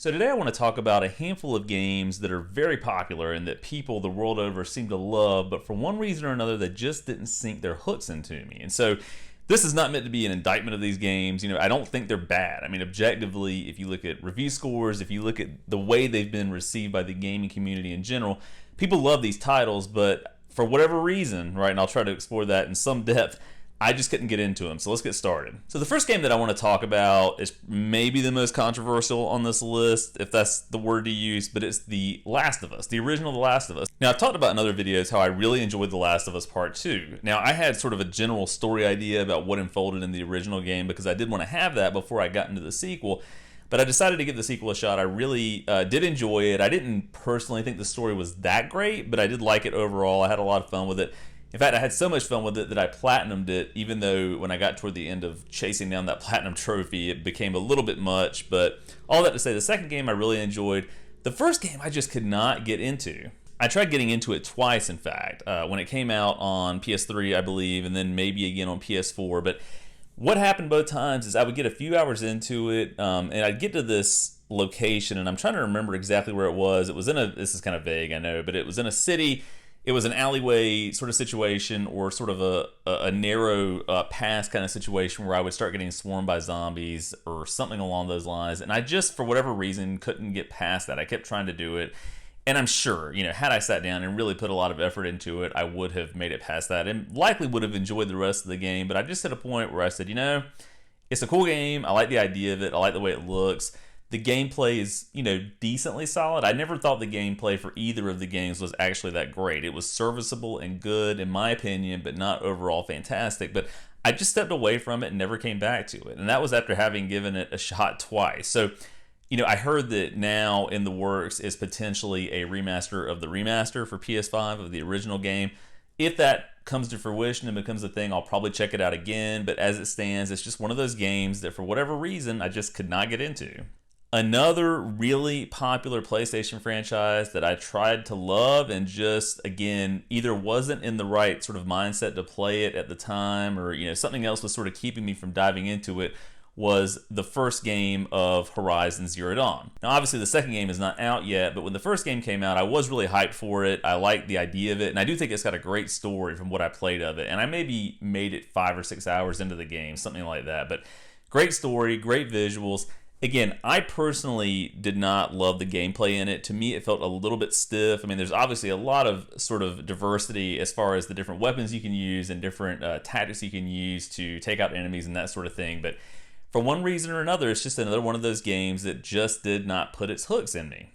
So today I want to talk about a handful of games that are very popular and that people the world over seem to love, but for one reason or another they just didn't sink their hooks into me. And so this is not meant to be an indictment of these games. I don't think they're bad. I mean, objectively, if you look at review scores, if you look at the way they've been received by the gaming community in general, people love these titles, but for whatever reason, right, and I'll try to explore that in some depth, I just couldn't get into them. So let's get started. So the first game that I want to talk about is maybe the most controversial on this list, if that's the word to use, but it's The Last of Us, the original The Last of Us. Now, I've talked about in other videos how I really enjoyed The Last of Us Part 2. Now, I had sort of a general story idea about what unfolded in the original game because I did want to have that before I got into the sequel, but I decided to give the sequel a shot. I really did enjoy it. I didn't personally think the story was that great, but I did like it overall. I had a lot of fun with it. In fact, I had so much fun with it that I platinumed it, even though when I got toward the end of chasing down that platinum trophy, it became a little bit much. But all that to say, the second game I really enjoyed. The first game I just could not get into. I tried getting into it twice, in fact, when it came out on PS3, I believe, and then maybe again on PS4. But what happened both times is I would get a few hours into it, and I'd get to this location, and I'm trying to remember exactly where it was. It was in this is kind of vague, I know, but it was in a city. It was an alleyway sort of situation, or sort of a narrow pass kind of situation where I would start getting swarmed by zombies or something along those lines. And I just, for whatever reason, couldn't get past that. I kept trying to do it. And I'm sure, had I sat down and really put a lot of effort into it, I would have made it past that and likely would have enjoyed the rest of the game. But I just hit a point where I said, it's a cool game. I like the idea of it. I like the way it looks. The gameplay is, decently solid. I never thought the gameplay for either of the games was actually that great. It was serviceable and good, in my opinion, but not overall fantastic. But I just stepped away from it and never came back to it. And that was after having given it a shot twice. So, I heard that now in the works is potentially a remaster of the remaster for PS5 of the original game. If that comes to fruition and becomes a thing, I'll probably check it out again. But as it stands, it's just one of those games that for whatever reason, I just could not get into. Another really popular PlayStation franchise that I tried to love and just, again, either wasn't in the right sort of mindset to play it at the time, or, something else was sort of keeping me from diving into it, was the first game of Horizon Zero Dawn. Now, obviously, the second game is not out yet, but when the first game came out, I was really hyped for it. I liked the idea of it, and I do think it's got a great story from what I played of it, and I maybe made it 5 or 6 hours into the game, something like that, but great story, great visuals. Again, I personally did not love the gameplay in it. To me, it felt a little bit stiff. I mean, there's obviously a lot of sort of diversity as far as the different weapons you can use and different tactics you can use to take out enemies and that sort of thing. But for one reason or another, it's just another one of those games that just did not put its hooks in me.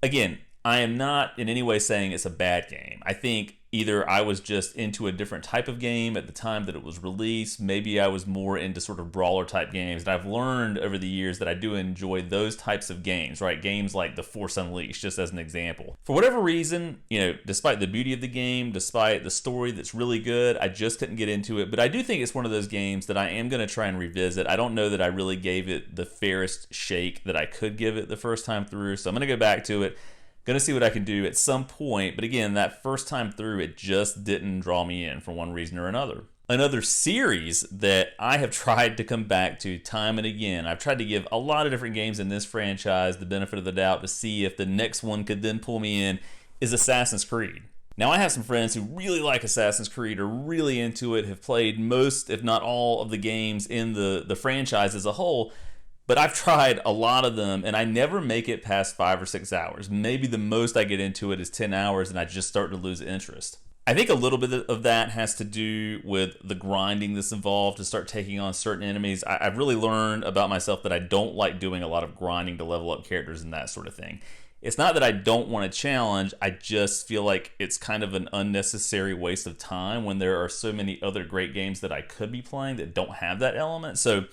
Again, I am not in any way saying it's a bad game. I think either I was just into a different type of game at the time that it was released. Maybe I was more into sort of brawler type games. And I've learned over the years that I do enjoy those types of games, right? Games like The Force Unleashed, just as an example. For whatever reason, despite the beauty of the game, despite the story that's really good, I just couldn't get into it. But I do think it's one of those games that I am going to try and revisit. I don't know that I really gave it the fairest shake that I could give it the first time through. So I'm going to go back to it. Gonna see what I can do at some point, but again, that first time through, it just didn't draw me in for one reason or another. Another series that I have tried to come back to time and again, I've tried to give a lot of different games in this franchise the benefit of the doubt to see if the next one could then pull me in, is Assassin's Creed. Now, I have some friends who really like Assassin's Creed, are really into it, have played most, if not all, of the games in the franchise as a whole. But I've tried a lot of them, and I never make it past 5 or 6 hours. Maybe the most I get into it is 10 hours, and I just start to lose interest. I think a little bit of that has to do with the grinding that's involved to start taking on certain enemies. I've really learned about myself that I don't like doing a lot of grinding to level up characters and that sort of thing. It's not that I don't want to challenge, I just feel like it's kind of an unnecessary waste of time when there are so many other great games that I could be playing that don't have that element. So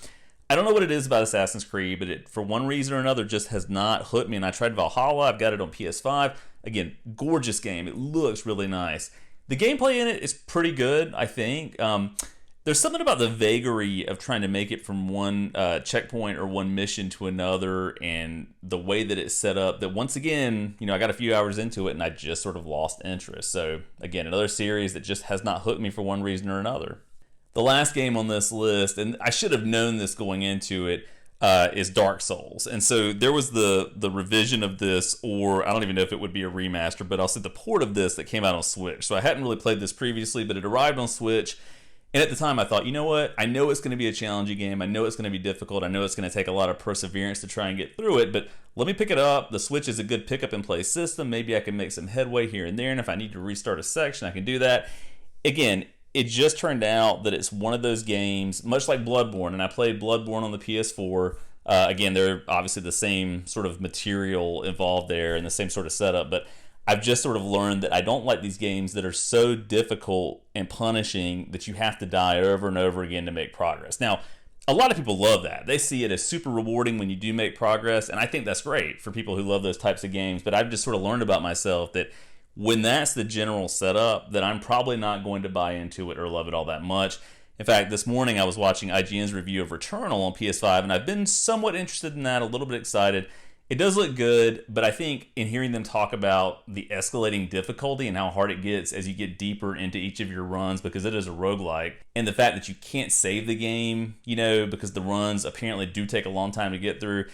I don't know what it is about Assassin's Creed, but it, for one reason or another, just has not hooked me. And I tried Valhalla. I've got it on PS5. Again, gorgeous game. It looks really nice. The gameplay in it is pretty good, I think. There's something about the vagary of trying to make it from one checkpoint or one mission to another, and the way that it's set up, that once again, I got a few hours into it and I just sort of lost interest. So again, another series that just has not hooked me for one reason or another. The last game on this list, and I should have known this going into it, is Dark Souls. And so there was the revision of this, or I don't even know if it would be a remaster, but I'll say the port of this that came out on Switch. So I hadn't really played this previously, but it arrived on Switch. And at the time I thought, you know what? I know it's going to be a challenging game. I know it's going to be difficult. I know it's going to take a lot of perseverance to try and get through it, but let me pick it up. The Switch is a good pick up and play system. Maybe I can make some headway here and there. And if I need to restart a section, I can do that. Again, it just turned out that it's one of those games, much like Bloodborne, and I played Bloodborne on the PS4. Again, they're obviously the same sort of material involved there and the same sort of setup, but I've just sort of learned that I don't like these games that are so difficult and punishing that you have to die over and over again to make progress. Now, a lot of people love that. They see it as super rewarding when you do make progress, and I think that's great for people who love those types of games, but I've just sort of learned about myself that when that's the general setup, that I'm probably not going to buy into it or love it all that much. In fact, this morning I was watching IGN's review of Returnal on PS5, and I've been somewhat interested in that, a little bit excited. It does look good, but I think in hearing them talk about the escalating difficulty and how hard it gets as you get deeper into each of your runs, because it is a roguelike, and the fact that you can't save the game, because the runs apparently do take a long time to get through,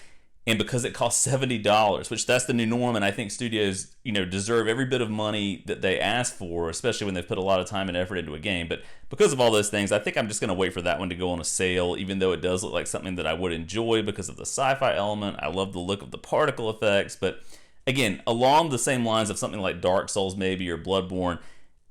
and because it costs $70, which that's the new norm, and I think studios, deserve every bit of money that they ask for, especially when they've put a lot of time and effort into a game. But because of all those things, I think I'm just going to wait for that one to go on a sale, even though it does look like something that I would enjoy because of the sci-fi element. I love the look of the particle effects, but again, along the same lines of something like Dark Souls maybe or Bloodborne,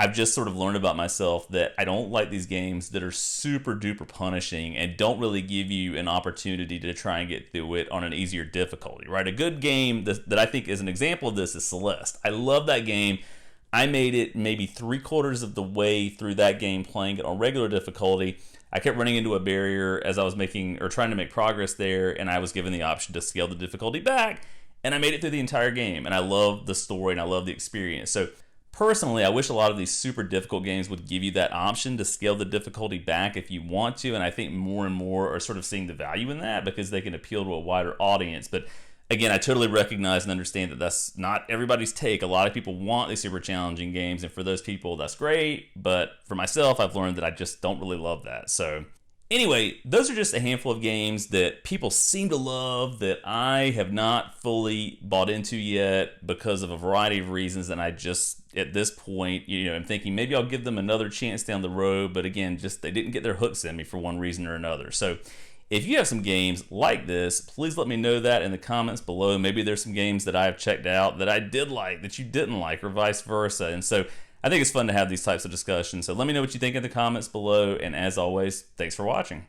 I've just sort of learned about myself that I don't like these games that are super duper punishing and don't really give you an opportunity to try and get through it on an easier difficulty, right? A good game that I think is an example of this is Celeste. I love that game. I made it maybe 3/4 of the way through that game playing it on regular difficulty. I kept running into a barrier as I was trying to make progress there, and I was given the option to scale the difficulty back, and I made it through the entire game. And I love the story and I love the experience. So personally, I wish a lot of these super difficult games would give you that option to scale the difficulty back if you want to, and I think more and more are sort of seeing the value in that because they can appeal to a wider audience. But again, I totally recognize and understand that that's not everybody's take. A lot of people want these super challenging games, and for those people, that's great. But for myself, I've learned that I just don't really love that. So anyway, those are just a handful of games that people seem to love that I have not fully bought into yet because of a variety of reasons. And I just, at this point, I'm thinking maybe I'll give them another chance down the road. But again, just they didn't get their hooks in me for one reason or another. So if you have some games like this, please let me know that in the comments below. Maybe there's some games that I have checked out that I did like that you didn't like, or vice versa. And so I think it's fun to have these types of discussions. So let me know what you think in the comments below. And as always, thanks for watching.